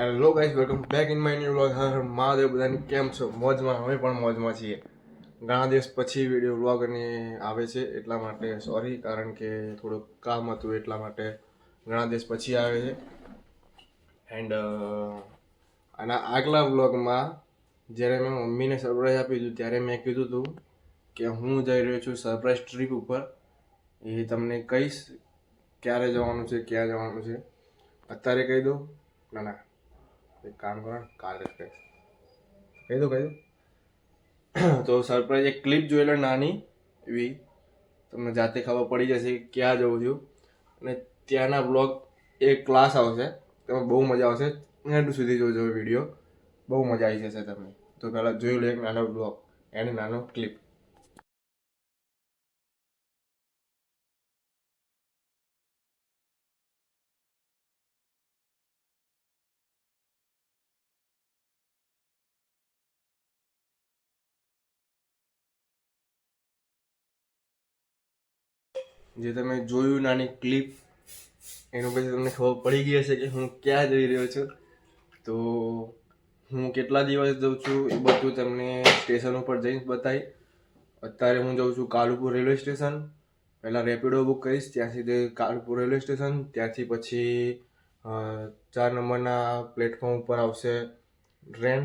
Hello guys, welcome back in my new vlog. Har Mahadev. બધાની કેમ છો? મોજમાં? અમે પણ મોજમાં છીએ. ઘણા દિવસ પછી વિડીયો વ્લોગ અને આવે છે, એટલા માટે સોરી, કારણ કે થોડુંક કામ હતું, એટલા માટે ઘણા દિવસ પછી આવે છે. એન્ડ આના આગલા વ્લોગમાં જ્યારે મેં મમ્મીને સરપ્રાઈઝ આપ્યું હતું ત્યારે મેં કીધું હતું કે હું જઈ રહ્યો છું સરપ્રાઈઝ ટ્રીપ ઉપર. એ તમને કહીશ ક્યારે જવાનું છે, ક્યાં જવાનું છે. અત્યારે કહી દઉં? ના, એક કામ કરો, કાલે જ કહીશ. કહી દો. તો સરપ્રાઈઝ એક ક્લિપ જોઈ લો, નાની એવી, તમને જાતે ખબર પડી જશે ક્યાં જવું છું. અને ત્યાંના બ્લોગ એક ક્લાસ આવશે, તેમાં બહુ મજા આવશે. એન્ડ સુધી જોજો વિડીયો, બહુ મજા આવી જશે તમને. તો પહેલાં જોઈ લો એક નાનો બ્લોગ એની નાનો ક્લિપ. જે તમે જોયું નાની ક્લિપ, એનું પછી તમને ખબર પડી ગઈ હશે કે હું ક્યાં જઈ રહ્યો છું. તો હું કેટલા દિવસ જઉં છું એ બધું તમને સ્ટેશન ઉપર જઈને બતાવી. અત્યારે હું જાઉં છું કાલુપુર રેલવે સ્ટેશન. પહેલાં રેપિડો બુક કરીશ, ત્યાંથી તે કાલુપુર રેલવે સ્ટેશન. ત્યાંથી પછી 4 નંબરના પ્લેટફોર્મ ઉપર આવશે ટ્રેન.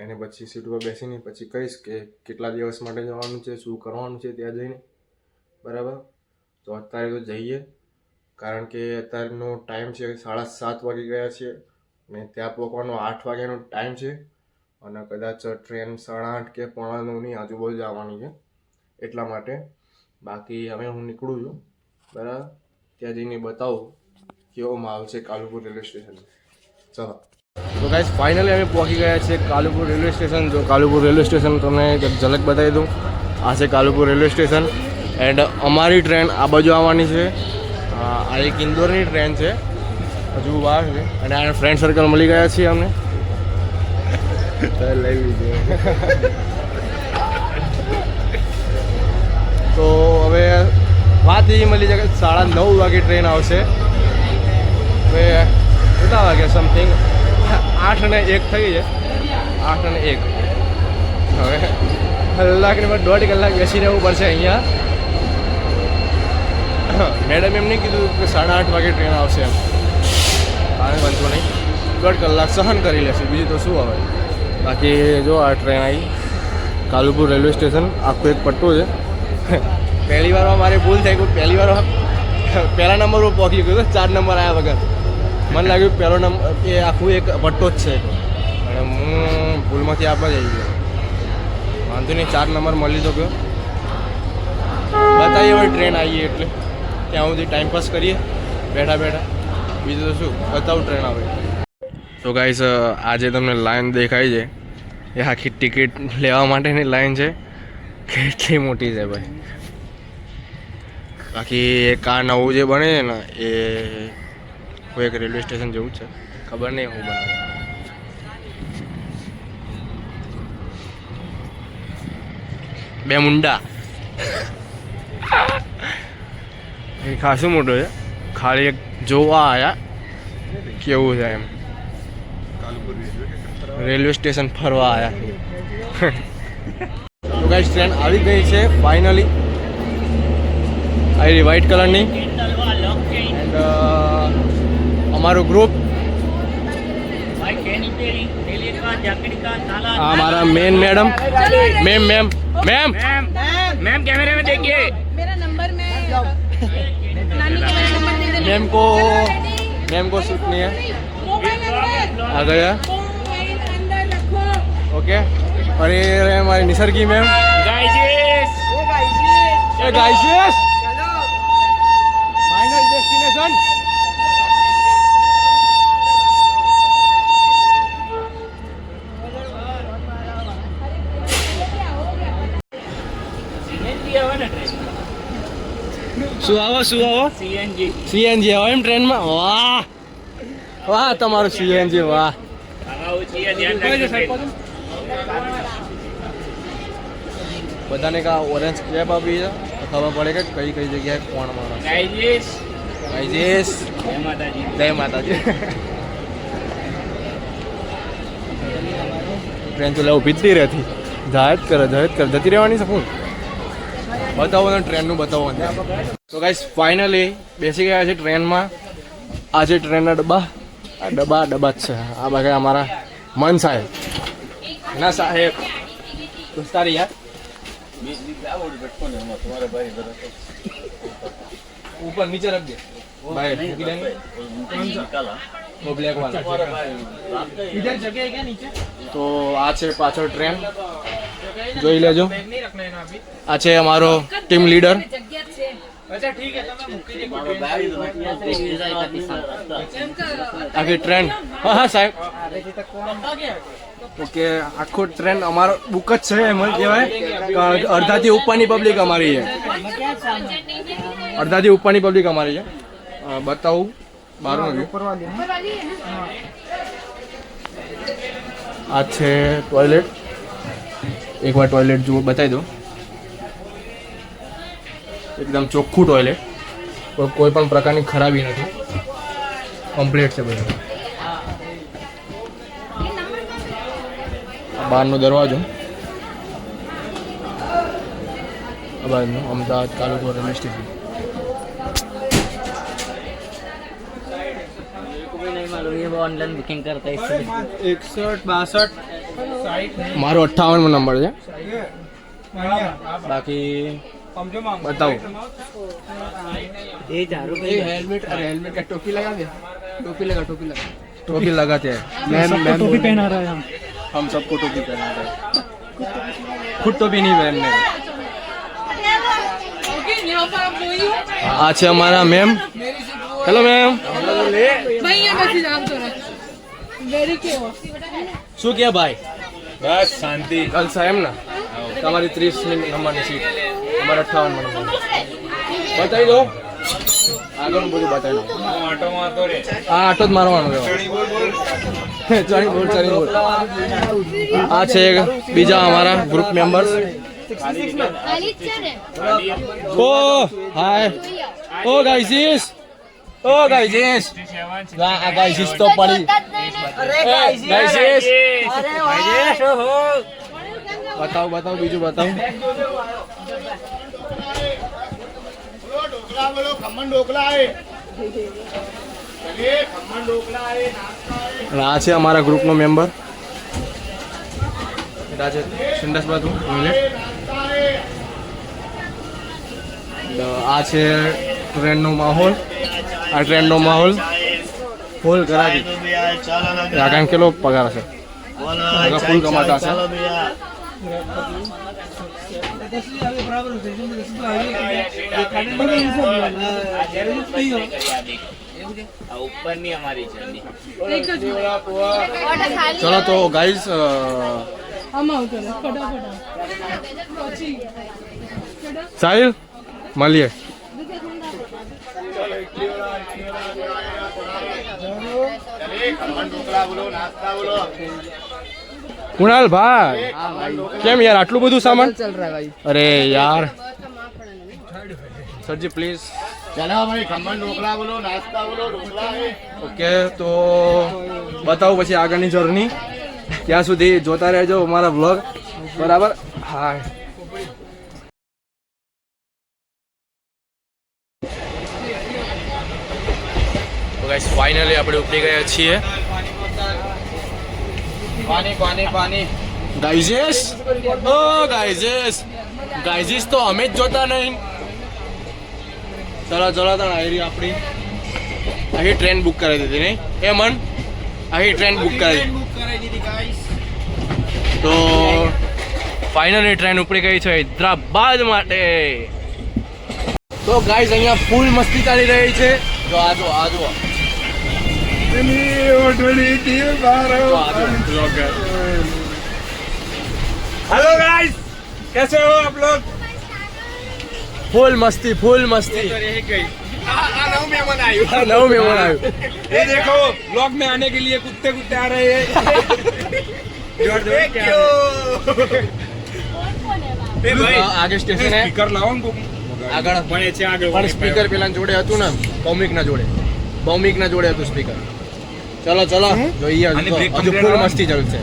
એને પછી સીટ ઉપર બેસીને પછી કહીશ કે કેટલા દિવસ માટે જવાનું છે, શું કરવાનું છે ત્યાં જઈને. બરાબર? તો અત્યારે તો જઈએ, કારણ કે અત્યારનો ટાઈમ છે 7:30 વાગી ગયા છે ને ત્યાં પહોંચવાનો 8 વાગ્યાનો ટાઈમ છે. અને કદાચ ટ્રેન 8:30 કે 8:45ની આજુબાજુ આવવાની છે, એટલા માટે. બાકી હવે હું નીકળું છું, બરાબર? ત્યાં જઈને બતાવું કેવો માલ છે કાલુપુર રેલવે સ્ટેશન. ચલો. તો ગાઈસ, ફાઇનલી અમે પહોંચી ગયા છીએ કાલુપુર રેલવે સ્ટેશન. જો કાલુપુર રેલવે સ્ટેશન તમને ઝલક બતાવી દઉં. આ છે કાલુપુર રેલવે સ્ટેશન. એન્ડ અમારી ટ્રેન આ બાજુ આવવાની છે. આ એક ઇન્દોરની ટ્રેન છે, હજુ બહાર છે. અને આ ફ્રેન્ડ સર્કલ મળી ગયા છીએ અમને. લઈ લીધું. તો હવે વાત એવી મળી છે કે 9:30 વાગે ટ્રેન આવશે. હવે કેટલા વાગે? સમથિંગ 8:01 થઈ છે. 8:01. હવે કલાકની પર 1.5 કલાક બેસી રહેવું પડશે અહીંયા. મેડમ એમ નહીં કીધું કે 8:30 વાગે ટ્રેન આવશે એમ. કાંઈ વાંધો નહીં, 1.5 કલાક સહન કરી લેશે, બીજું તો શું આવે. બાકી જો આ ટ્રેન આવી કાલુપુર રેલવે સ્ટેશન. આખું એક પટ્ટો છે. પહેલી વારમાં મારી ભૂલ થઈ ગઈ. પહેલી વાર પહેલા નંબર પર પહોંચી ગયો, 4 નંબર આવ્યા વગર. મને લાગ્યું પહેલો નંબર એ આખું એક પટ્ટો જ છે, અને હું ભૂલમાંથી આપવા જઈ ગયો. વાંધો નહીં, 4 નંબર મળી તો ગયો. બતાવીએ હવે ટ્રેન આવીએ એટલે ત્યાં સુધી ટાઈમપાસ કરીએ બેઠા બેઠા. બીજું તો શું, બતાવું ટ્રેન આવે. તો ગાઈસ, આજે તમને લાઈન દેખાય છે, એ આખી ટિકિટ લેવા માટેની લાઈન છે. કેટલી મોટી છે ભાઈ. બાકી એક આ નવું જે બને છે ને, એ કોઈ એક રેલવે સ્ટેશન જેવું છે, ખબર નહીં હું બનાવે. બે મુંડા. એ ખાસું મોટું છે. ખાલી એક જોવા આવ્યા કેવું છે એમ. રેલવે સ્ટેશન ફરવા આવ્યા. તો ગાઈસ, ટ્રેન આવી ગઈ છે ફાઇનલી. આવી વ્હાઇટ કલરની. એન્ડ અમારું ગ્રુપ, हमारा main madam, ma'am ma'am ma'am ma'am कैमरे में देखिए. मेरा नंबर में नानी का नंबर दे दे. मैम को शूट नहीं है. आ गया. ओके. और ये रहे हमारी Nisargi ma'am. Guys final destination. શું આવો સીએનજી આવો એમ ટ્રેનમાં? વાહ વાહ, તમારું સીએનજી, વાહ. બધાને કા ઓરેન્જ કેપ આપી છે, ખબર પડે કે કઈ કઈ જગ્યાએ કોણ માણસ. ગાઈઝ, જય માતાજી. ટ્રેન તો લેવું પીતી રહેતી જાહેર કરે જતી રહેવાની છે ફૂલ બતાવો ને ટ્રેનનું બતાવો ને તો ગાઈસ ફાઇનલી બેસી ગયા છે ટ્રેનમાં આજે ટ્રેનના ડબ્બા આ ડબ્બા જ છે આ બાકી અમારા મન સાહેબ ના સાહેબ દોસ્તારી યાર ऊपर नीचे रख दे भाई મૂકી દેंगे वो ब्लैक वाला इधर जगह है क्या नीचे तो આ છે પાછળ ટ્રેન જોઈ લેજો આ છે અમારો ટીમ લીડર अच्छा ठीक है તમે મૂકી દે આખી ટ્રેન હા સાહેબ ઓકે આખો ટ્રેન અમારો બુક જ છે એમ કહેવાય અડધાથી ઉપરની પબ્લિક અમારી છે અડધાથી ઉપરની પબ્લિક અમારી છે બતાવું બહારનો આ છે ટોયલેટ એકવાર ટોયલેટ જુઓ બતાવી દો એકદમ ચોખ્ખું ટોયલેટ કોઈ પણ પ્રકારની ખરાબી નથી કમ્પ્લીટ છે બધું બહારનો દરવાજો બહારનો Ahmedabad Kalupur railway station online booking करता है इसलिए 61 62 મારો 58 નંબર છે બાકી बताओ ये झाड़ू हेलमेट अरे हेलमेट का टोपी लगा दे टोपी लगा टोपी लगाते हैं मैम टोपी पहना रहा है हम सबको टोपी पहना रहे हैं खुद टोपी नहीं पहनने अच्छा हमारा मैम हेलो मैम શું કે ભાઈ બસ શાંતિ કલ સાહેબ ને તમારી 30 નંબરની સીટ અમારે 58 નંબર બતાવી દો આગળનું બધું બતાવી દો હા આટો જ મારવાનો ચણી બોલ આ છે બીજા અમારા ગ્રુપ મેમ્બર્સ ઓ હાય ઓ ગાઈઝીસ આ ગાઈઝીસ તો પડી ગાઈઝીસ बताओ बीजू बताओ આ છે અમારા ગ્રુપનો મેમ્બર આ છે ટ્રેનનો માહોલ આ ટ્રેનનો માહોલ ફૂલ કરાવી કારણ કેટલો પગાર છે ફૂલ કમાતા છે चलो तो गाइस साहिल મળીએ कुणाल भाई કેમ યાર આટલું બધું સામાન ચલ રહા ભાઈ અરે યાર સરજી પ્લીઝ ચલો ભાઈ ખમણ ઢોકળા બોલો નાસ્તા બોલો ઢોકળા ઓકે તો બતાવો પછી આગળની જર્ની ત્યાં સુધી જોતા રહેજો અમારા વ્લોગ બરાબર હા તો ગાઈસ ફાઇનલી આપણે ઉપડી ગયા છીએ पानी गाइजेस ओ गाइजेस तो हमें जोता नहीं चला तो आयरी अपनी आही ट्रेन बुक कराई दी थी नहीं ए मन आही ट्रेन बुक कराई दी गाइस तो फाइनली ट्रेन उपड़ी गई है हैदराबाद माटे तो गाइस अहिया फूल मस्ती चाली रही है जो आजो हेलो गाइस कैसे हो आप लोग फुल मस्ती नौ मेहमान आयु ये देखो ब्लॉग में आने के लिए कुत्ते आ रहे हैं आगे स्टेशन है स्पीकर लाओ આગળ પણ સ્પીકર પેલા જોડે હતું ને ભૌમિક ના જોડે હતું સ્પીકર ચલો જોઈએ હજુ ફૂલ મસ્તી ચાલશે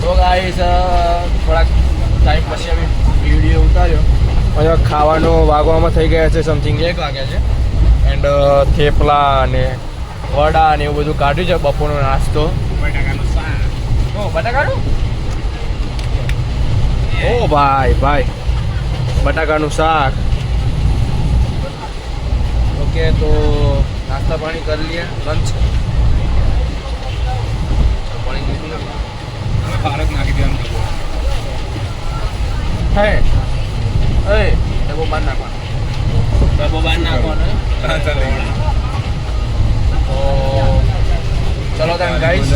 તો ગાઈસ થોડાક ટાઈમ પછી અમે વિડીયો ઉતાર્યો. હવે ખાવાનો વાગવામાં થઈ ગયા છે સમથિંગ 1 વાગ્યા છે. એન્ડ થેપલા અને વડા ને એવું બધું કાઢ્યું છે બપોરનો નાસ્તો. બટાકાનું ઓ ભાઈ બટાકાનું શાક. ઓકે તો નાસ્તા પાણી કરી લઈએ. લંચ પાણી લીધું ભારત નાખી દેવાનું હે એ ડબ્બો બહાર નાખવાનો. હા ચાલે તો ચલો તમે ગાઈસ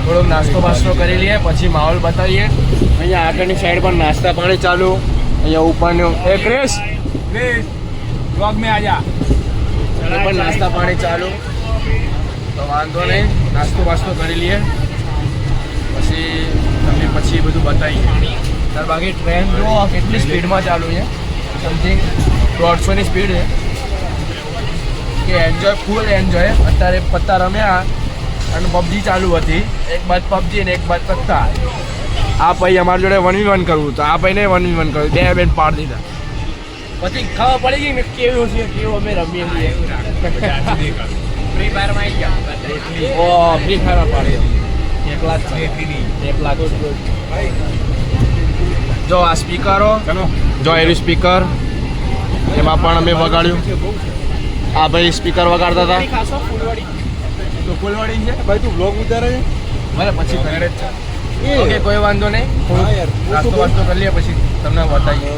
થોડોક નાસ્તો બાસ્તો કરી લઈએ પછી માહોલ બતાવીએ. અહીંયા આગળની સાઈડ પર નાસ્તા પાણી ચાલુ. અહીંયા ઉપરનું એ ક્રેશ પ્લીઝ બ્લોગ में आजा પણ નાસ્તા પાણી ચાલુ. તો વાંધો નહીં નાસ્તો બાસ્તો કરી લઈએ પછી તમને પછી બધું બતાવીએ. તાર બાકી ટ્રેન જો કેટલી સ્પીડમાં ચાલુ છે. સમથિંગ 150ની સ્પીડ છે કે એન્જોય ફૂલ એન્જોય. અત્યારે પત્તા રમ્યા અને પબજી ચાલુ હતી. એક બાદ પબજી ને એક બાદ પત્તા. આ ભાઈ અમારી જોડે 1v1 કરવું તો આ ભાઈને 1v1 કરવું. બે બેન પાડી દીધા. પછી ખબર પડી ગઈ ને કેવું છે કેવું અમે રમીએ છીએ. ફ્રી ફાયરમાં આવી ગયા ઓ ફ્રી ફાયર પાડી એકલા જ છે. એકલા જ છે. જો આ સ્પીકરો જો એનું સ્પીકર એમાં પણ અમે વગાડ્યું. આ ભાઈ સ્પીકર વગાડતા હતા. તો ફૂલવાડી છે ભાઈ તું બ્લોગ ઉતારે છે ભલે પછી કરે જ છે. ઓકે કોઈ વાંધો નહીં. નાસ્તો વાસ્તો કરી લઈએ પછી તમને બતાવીએ.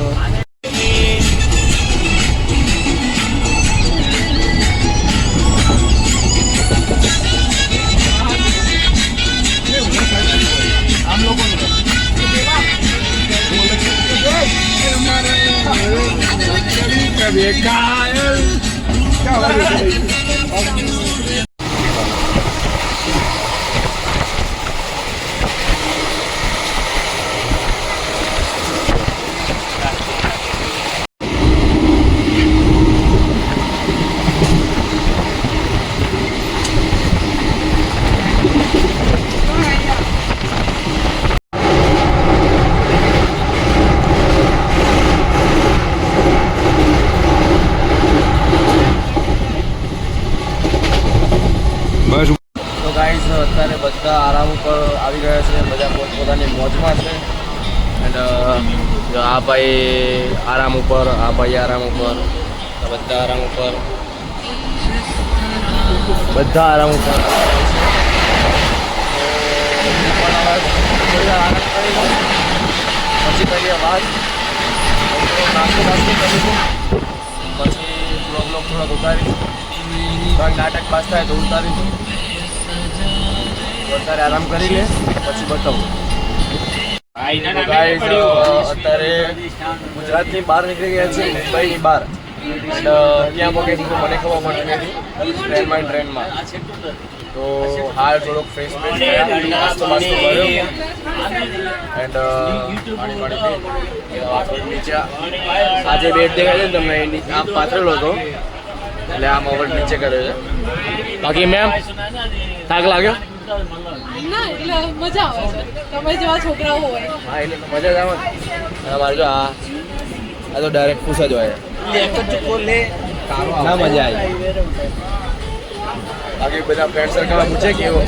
તો ગાઈસ અત્યારે બધા આરામ ઉપર આવી ગયા છે. બધા પોતપોતાની મોજમાં છે. એન્ડ આ ભાઈ આરામ ઉપર આ ભાઈ આરામ ઉપર બધા આરામ ઉપર બધા આરામ ઉપર. પછી કરીએ વાત. નાસ્તો બાસ્તો કરીશું પછી બ્લોગ થોડાક ઉતારીશું. નાટક પાસ થાય તો ઉતારીશું. અત્યારે આરામ કરી લે પછી બતાવું. અત્યારે ગુજરાતની બહાર નીકળી ગયા છે. મુંબઈની બહાર ક્યાં પહોંચી તો મને ખબર પડતી નથી ટ્રેનમાં તો હાલ થોડોક ફ્રેશ નાસ્તો કર્યો એન્ડ નીચે આજે બેડ દેખાય છે ને તમને આમ પાથરેલો હતો એટલે આમ ઓવર નીચે કર્યો છે બાકી મેમ થાક લાગ્યો ના એટલે મજા આવે છે તમે જેવા છોકરાઓ હોય હા એટલે મજા જ આવે ને અમારે જો આ તો ડાયરેક્ટ ખુશ જ હોય ના મજા આવી બાકી બધા ફ્રેન્ડ સર્કલમાં પૂછે કેવો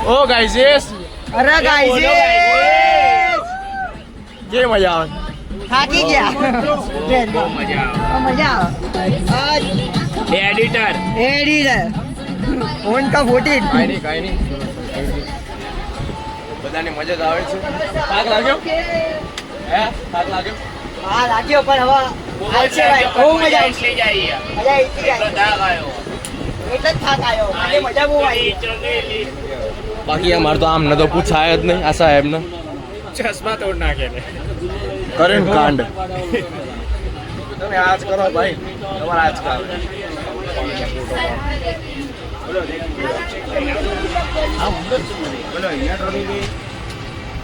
ઓ ગાઈઝ અરે ગાઈસ કેવી મજા આવે થાકી ગયા મજા આવે એડિટર ફોન કા ફોટી કાંઈ નહીં બધાને મજા જ આવે છે થાક લાગ્યો હે થાક લાગ્યો હા લાગ્યો પણ હવે આવશે ભાઈ બહુ મજા આવી મજા એટલી આવી એટલે જ થાક આવ્યો આજે મજા બહુ આવી બાકી અમારે તો આમ ન તો પૂછાય જ નહીં આ સાહેબને ચશ્મા તોડ નાખે ને કરે ને કાંડ તમે આજ કરો ભાઈ તમારે આજ કરો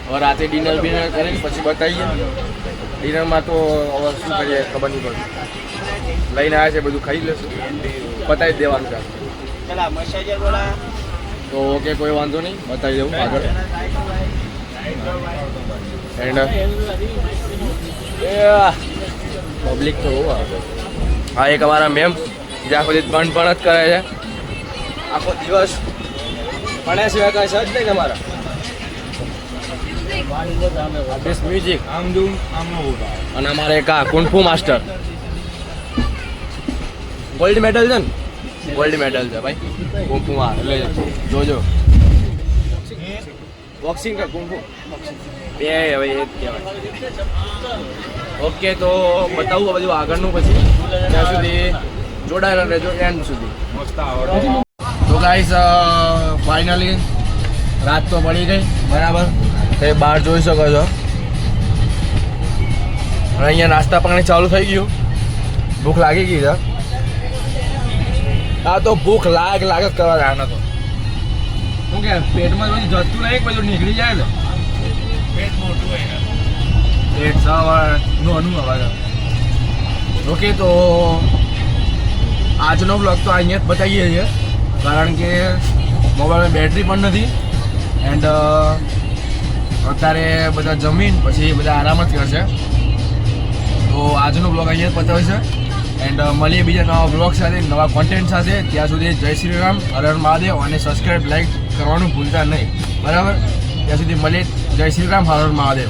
હવે રાતે ડિનર બિનર કરીને પછી બતાવીએ ડિનરમાં તો હવે શું કરીએ ખબર નહીં પડતી લઈને આવ્યા છે બધું ખાઈ લેશું બતાવી જ દેવાનું છે તો ઓકે કોઈ વાંધો નહીં બતાવી દઉં આગળ એન્ડ પબ્લિક તો બહુ આવે હા એક અમારા મેમ જ્યાં સુધી પણ જ કરે છે આખો દિવસ ભણ્યા સિવાય કાંઈ સજ નહીં તમારા બેસ મ્યુઝિક આમ દઉં આમ ઉભા અને અમારે એક આ કુન્ફુ માસ્ટર ગોલ્ડ મેડલ છે ને ગોલ્ડ મેડલ છે ભાઈ કુન્ફુમાં એટલે જોજો બોક્સિંગ કે કુન્ફુ બે હવે એ જ કહેવાય ઓકે તો બતાવું આ બધું આગળનું પછી ત્યાં સુધી જોડાયેલા રહેજો એન્ડ સુધી મસ્ત આવડે તો ગાઈસ ફાઇનલી રાત તો પડી ગઈ બરાબર તે બહાર જોઈ શકો છો અને અહીંયા નાસ્તા પાણી ચાલુ થઈ ગયું ભૂખ લાગી ગઈ છે આ તો ભૂખ લાગ જ કરવા આનો તો શું કે પેટમાં બધું જતું નહીં બધું નીકળી જાય ને પેટ મોટું હોય પેટ સવારનું અનુભવ ઓકે તો આજનો બ્લોગ તો અહીંયા જ બતાવીએ છીએ કારણ કે મોબાઈલમાં બેટરી પણ નથી એન્ડ અત્યારે બધા જમીન પછી બધા આરામ જ કરશે તો આજનો બ્લોગ અહીંયા જ બતાવે છે એન્ડ મળીએ બીજા નવા બ્લોગ સાથે નવા કોન્ટેન્ટ સાથે ત્યાં સુધી જય શ્રી રામ હર હર મહાદેવ અને સબસ્ક્રાઈબ લાઈક કરવાનું ભૂલતા નહીં બરાબર ત્યાં સુધી મળીએ જય શ્રી રામ હર હર મહાદેવ